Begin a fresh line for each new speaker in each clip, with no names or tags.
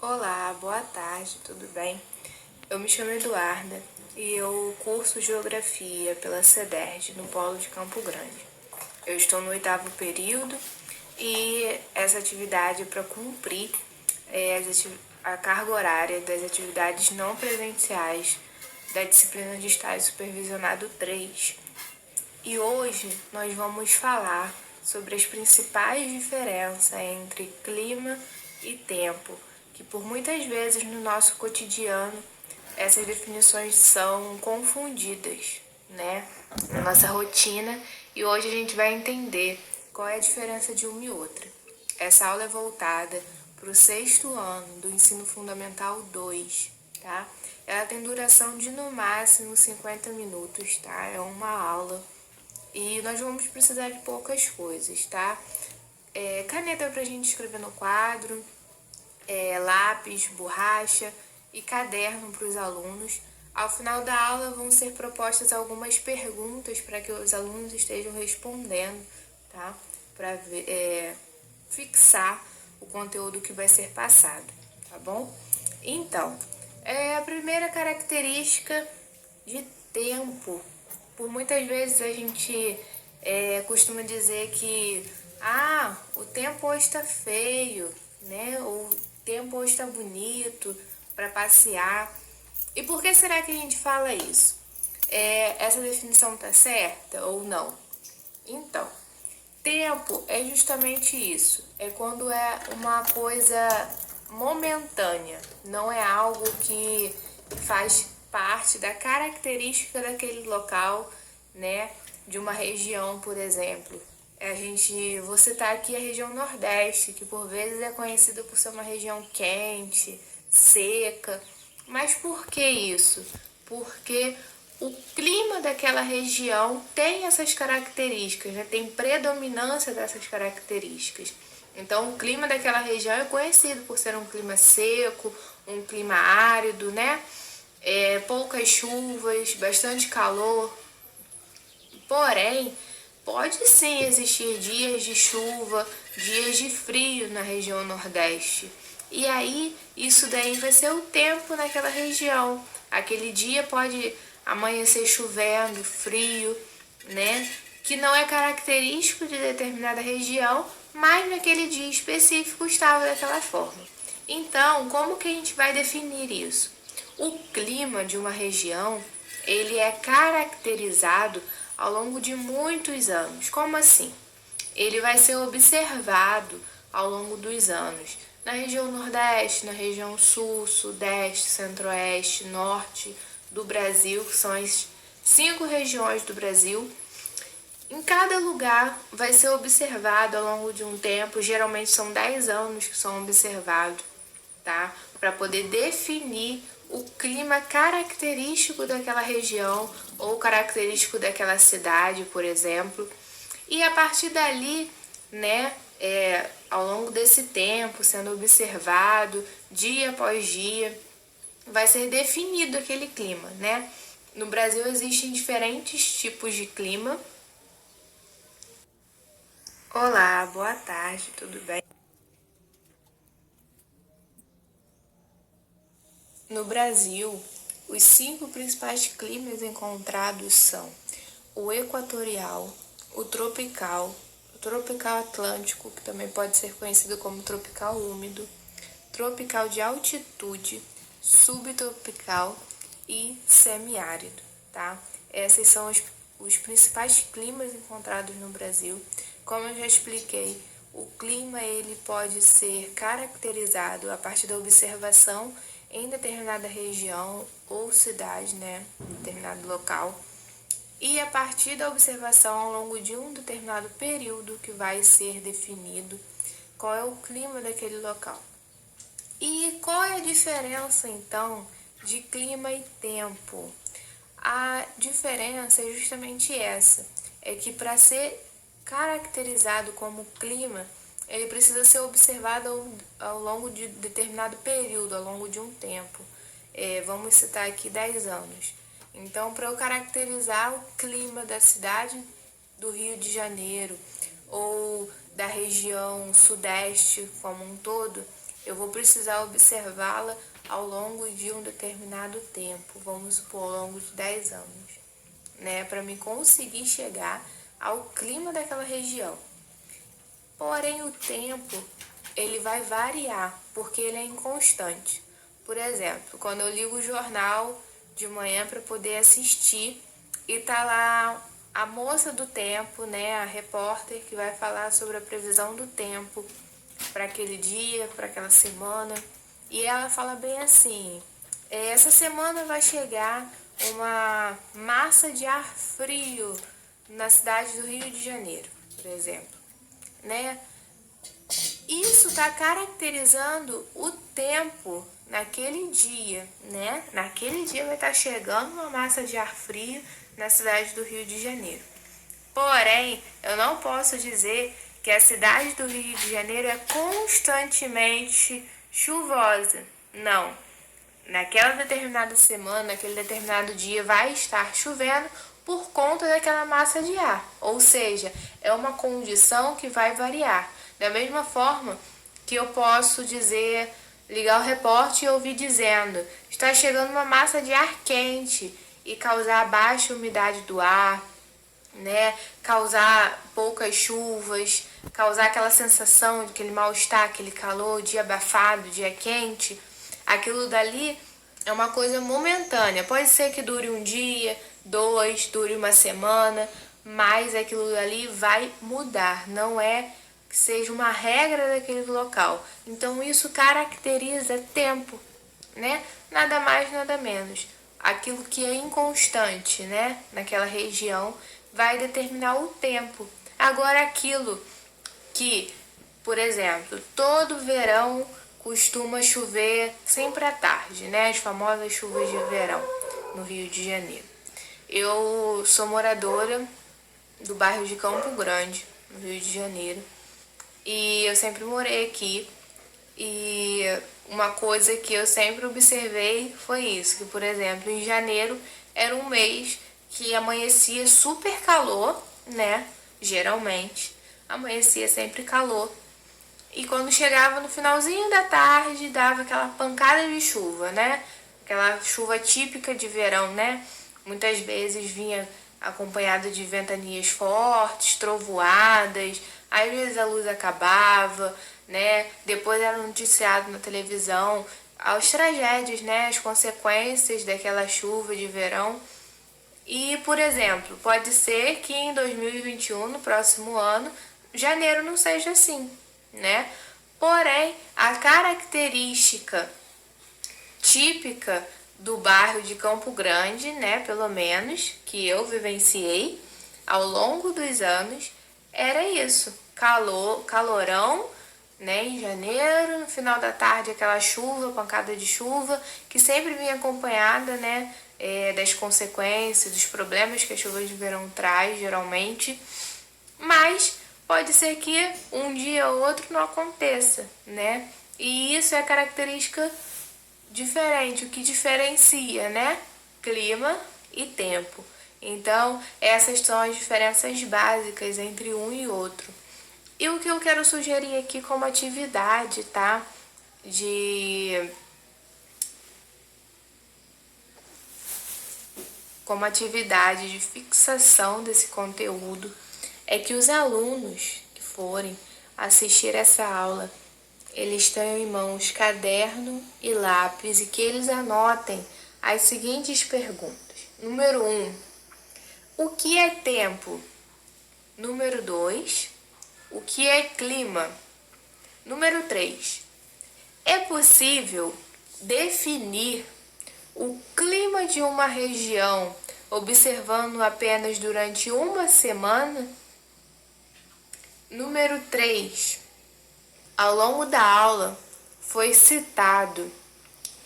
Olá, boa tarde, tudo bem? Eu me chamo Eduarda e eu curso Geografia pela CEDERJ, no Polo de Campo Grande. Eu estou no 8º período e essa atividade é para cumprir a carga horária das atividades não presenciais da disciplina de estágio supervisionado 3. E hoje nós vamos falar sobre as principais diferenças entre clima e tempo, que por muitas vezes no nosso cotidiano essas definições são confundidas, né? Na nossa rotina, e hoje a gente vai entender qual é a diferença de uma e outra. Essa aula é voltada para o 6º ano do Ensino Fundamental 2, tá? Ela tem duração de no máximo 50 minutos, tá? É uma aula. E nós vamos precisar de poucas coisas, tá? Caneta pra gente escrever no quadro, lápis, borracha e caderno para os alunos. Ao final da aula vão ser propostas algumas perguntas para que os alunos estejam respondendo, tá? Para fixar o conteúdo que vai ser passado, tá bom? Então, a primeira característica de tempo. Por muitas vezes a gente costuma dizer que o tempo hoje está feio, né? Ou o tempo hoje está bonito para passear. E por que será que a gente fala isso? Essa definição está certa ou não? Então, tempo é justamente isso. É quando é uma coisa momentânea, não é algo que faz parte da característica daquele local, né? De uma região, por exemplo. Vou citar aqui a região Nordeste, que por vezes é conhecida por ser uma região quente, seca. Mas por que isso? Porque o clima daquela região tem essas características, né? Tem predominância dessas características. Então, o clima daquela região é conhecido por ser um clima seco, um clima árido, né? Poucas chuvas, bastante calor. Porém, pode sim existir dias de chuva, dias de frio na região Nordeste. E aí, isso daí vai ser o tempo naquela região. Aquele dia pode amanhecer chovendo, frio, né? Que não é característico de determinada região, mas naquele dia específico estava daquela forma. Então, como que a gente vai definir isso? O clima de uma região, ele é caracterizado ao longo de muitos anos. Como assim? Ele vai ser observado ao longo dos anos na região Nordeste, na região Sul, Sudeste, Centro-Oeste, Norte do Brasil, que são as 5 regiões do Brasil. Em cada lugar vai ser observado ao longo de um tempo, geralmente são 10 anos que são observados, tá? Para poder definir o clima característico daquela região ou característico daquela cidade, por exemplo. E a partir dali, né, ao longo desse tempo, sendo observado dia após dia, vai ser definido aquele clima, né? No Brasil existem diferentes tipos de clima. Olá, boa tarde, tudo bem? No Brasil, os 5 principais climas encontrados são o equatorial, o tropical atlântico, que também pode ser conhecido como tropical úmido, tropical de altitude, subtropical e semiárido, tá? Esses são os principais climas encontrados no Brasil. Como eu já expliquei, o clima ele pode ser caracterizado a partir da observação em determinada região ou cidade, né, em determinado local, e a partir da observação ao longo de um determinado período que vai ser definido qual é o clima daquele local. E qual é a diferença, então, de clima e tempo? A diferença é justamente essa, é que para ser caracterizado como clima, ele precisa ser observado ao longo de determinado período, ao longo de um tempo. Vamos citar aqui 10 anos. Então, para eu caracterizar o clima da cidade do Rio de Janeiro ou da região sudeste como um todo, eu vou precisar observá-la ao longo de um determinado tempo, vamos supor, ao longo de 10 anos, né, para me conseguir chegar ao clima daquela região. Porém, o tempo, ele vai variar, porque ele é inconstante. Por exemplo, quando eu ligo o jornal de manhã para poder assistir e tá lá a moça do tempo, né, a repórter que vai falar sobre a previsão do tempo para aquele dia, para aquela semana, e ela fala bem assim: essa semana vai chegar uma massa de ar frio na cidade do Rio de Janeiro, por exemplo, né? Isso está caracterizando o tempo naquele dia, né? Naquele dia vai estar chegando uma massa de ar frio na cidade do Rio de Janeiro. Porém, eu não posso dizer que a cidade do Rio de Janeiro é constantemente chuvosa. Não. Naquela determinada semana, naquele determinado dia, vai estar chovendo por conta daquela massa de ar. Ou seja, é uma condição que vai variar. Da mesma forma que eu posso dizer, ligar o repórter e ouvir dizendo: está chegando uma massa de ar quente, e causar baixa umidade do ar, né? Causar poucas chuvas, causar aquela sensação de aquele mal-estar, aquele calor, dia abafado, dia quente. Aquilo dali é uma coisa momentânea. Pode ser que dure um dia, dois, dure uma semana, mas aquilo dali vai mudar. Não é que seja uma regra daquele local. Então isso caracteriza tempo, né? Nada mais, nada menos. Aquilo que é inconstante, né? Naquela região vai determinar o tempo. Agora aquilo que, por exemplo, todo verão costuma chover sempre à tarde, né? As famosas chuvas de verão no Rio de Janeiro. Eu sou moradora do bairro de Campo Grande, no Rio de Janeiro, e eu sempre morei aqui. E uma coisa que eu sempre observei foi isso, que, por exemplo, em janeiro era um mês que amanhecia super calor, né? Geralmente, amanhecia sempre calor. E quando chegava no finalzinho da tarde, dava aquela pancada de chuva, né? Aquela chuva típica de verão, né? Muitas vezes vinha acompanhada de ventanias fortes, trovoadas, às vezes a luz acabava, né? Depois era noticiado na televisão as tragédias, né? As consequências daquela chuva de verão. E, por exemplo, pode ser que em 2021, no próximo ano, janeiro não seja assim, né? Porém, a característica típica do bairro de Campo Grande, né, pelo menos, que eu vivenciei ao longo dos anos, era isso: calor, calorão, né, em janeiro, no final da tarde aquela chuva, pancada de chuva, que sempre vinha acompanhada, né, das consequências, dos problemas que a chuva de verão traz, geralmente. Mas pode ser que um dia ou outro não aconteça, né? E isso é característica diferente, o que diferencia, né? Clima e tempo. Então, essas são as diferenças básicas entre um e outro. E o que eu quero sugerir aqui como atividade, tá? Como atividade de fixação desse conteúdo, é que os alunos que forem assistir essa aula, eles tenham em mãos caderno e lápis e que eles anotem as seguintes perguntas. Número 1, o que é tempo? Número 2, o que é clima? Número 3, é possível definir o clima de uma região observando apenas durante uma semana? Número 3, ao longo da aula foi citado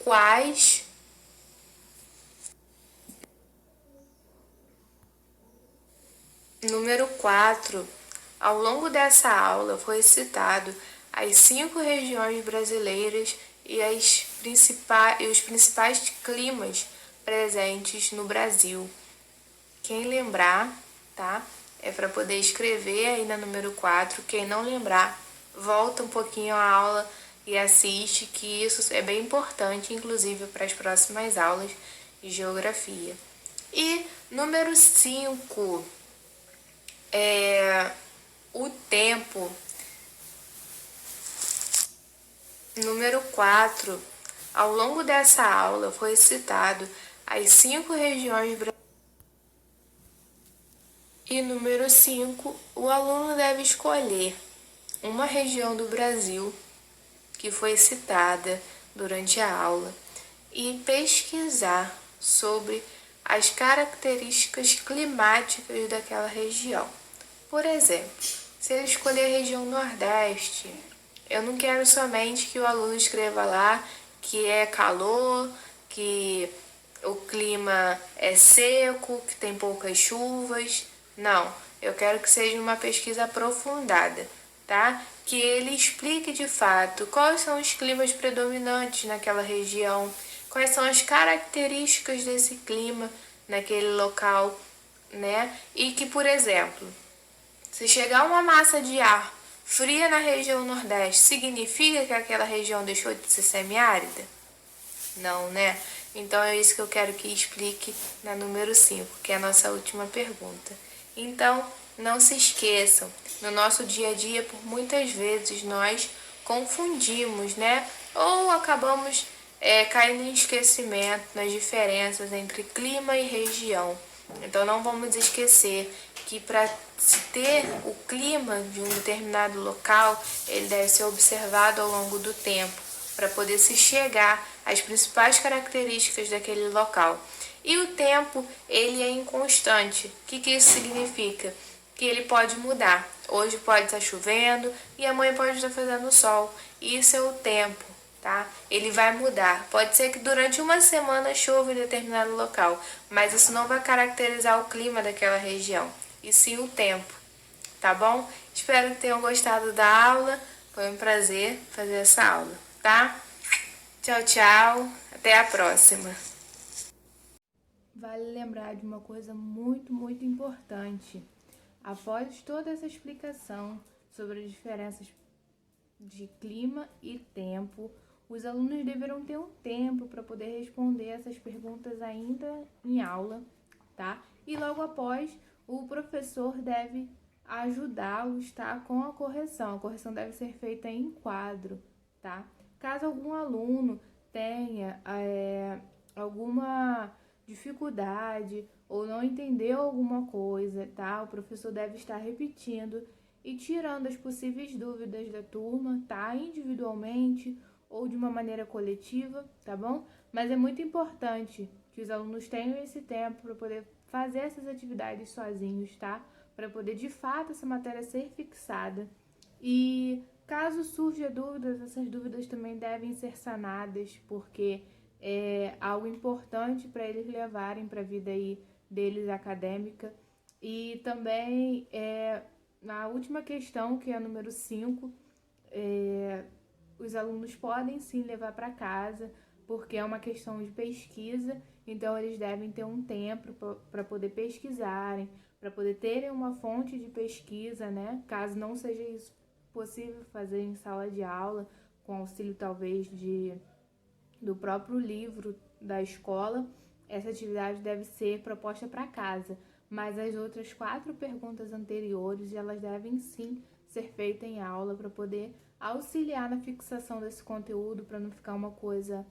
quais Número 4, ao longo dessa aula foi citado as 5 regiões brasileiras e os principais climas presentes no Brasil. Quem lembrar, tá? É para poder escrever aí na número 4. Quem não lembrar, volta um pouquinho à aula e assiste, que isso é bem importante, inclusive para as próximas aulas de geografia. E número 5, o tempo. Número 4, ao longo dessa aula foi citado as 5 regiões brasileiras. E número 5, o aluno deve escolher uma região do Brasil que foi citada durante a aula e pesquisar sobre as características climáticas daquela região. Por exemplo, se ele escolher a região Nordeste, eu não quero somente que o aluno escreva lá que é calor, que o clima é seco, que tem poucas chuvas. Não, eu quero que seja uma pesquisa aprofundada, tá? Que ele explique de fato quais são os climas predominantes naquela região, quais são as características desse clima naquele local, né? E que, por exemplo, se chegar uma massa de ar fria na região Nordeste, significa que aquela região deixou de ser semiárida? Não, né? Então é isso que eu quero que explique na número 5, que é a nossa última pergunta. Então, não se esqueçam, no nosso dia a dia, por muitas vezes nós confundimos, né? Ou acabamos caindo em esquecimento nas diferenças entre clima e região. Então não vamos esquecer que para se ter o clima de um determinado local, ele deve ser observado ao longo do tempo, para poder se chegar às principais características daquele local. E o tempo, ele é inconstante. O que isso significa? Que ele pode mudar. Hoje pode estar chovendo e amanhã pode estar fazendo sol. Isso é o tempo, tá? Ele vai mudar. Pode ser que durante uma semana chova em determinado local, mas isso não vai caracterizar o clima daquela região, e sim o tempo, tá bom? Espero que tenham gostado da aula. Foi um prazer fazer essa aula, tá? Tchau, tchau. Até a próxima. Vale lembrar de uma coisa muito importante. Após toda essa explicação sobre as diferenças de clima e tempo, os alunos deverão ter um tempo para poder responder essas perguntas ainda em aula, tá? E logo após, o professor deve ajudá-los, tá? Com a correção. A correção deve ser feita em quadro, tá? Caso algum aluno tenha alguma dificuldade ou não entendeu alguma coisa, tá? O professor deve estar repetindo e tirando as possíveis dúvidas da turma, tá? Individualmente ou de uma maneira coletiva, tá bom? Mas é muito importante que os alunos tenham esse tempo para poder fazer essas atividades sozinhos, tá? Para poder, de fato, essa matéria ser fixada. E caso surja dúvidas, essas dúvidas também devem ser sanadas, porque é algo importante para eles levarem para a vida aí deles acadêmica. E também na última questão, que é a número 5, os alunos podem sim levar para casa, porque é uma questão de pesquisa, então eles devem ter um tempo para poder pesquisarem, para poder terem uma fonte de pesquisa, né? Caso não seja isso possível fazer em sala de aula, com auxílio talvez do próprio livro da escola, essa atividade deve ser proposta para casa, mas as outras 4 perguntas anteriores, elas devem sim ser feitas em aula para poder auxiliar na fixação desse conteúdo, para não ficar uma coisa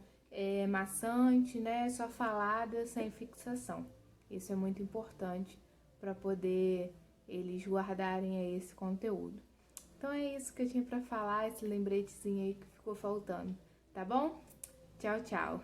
maçante, né? Só falada, sem fixação. Isso é muito importante para poder eles guardarem esse conteúdo. Então é isso que eu tinha para falar, esse lembretezinho aí que ficou faltando, tá bom? Tchau, tchau!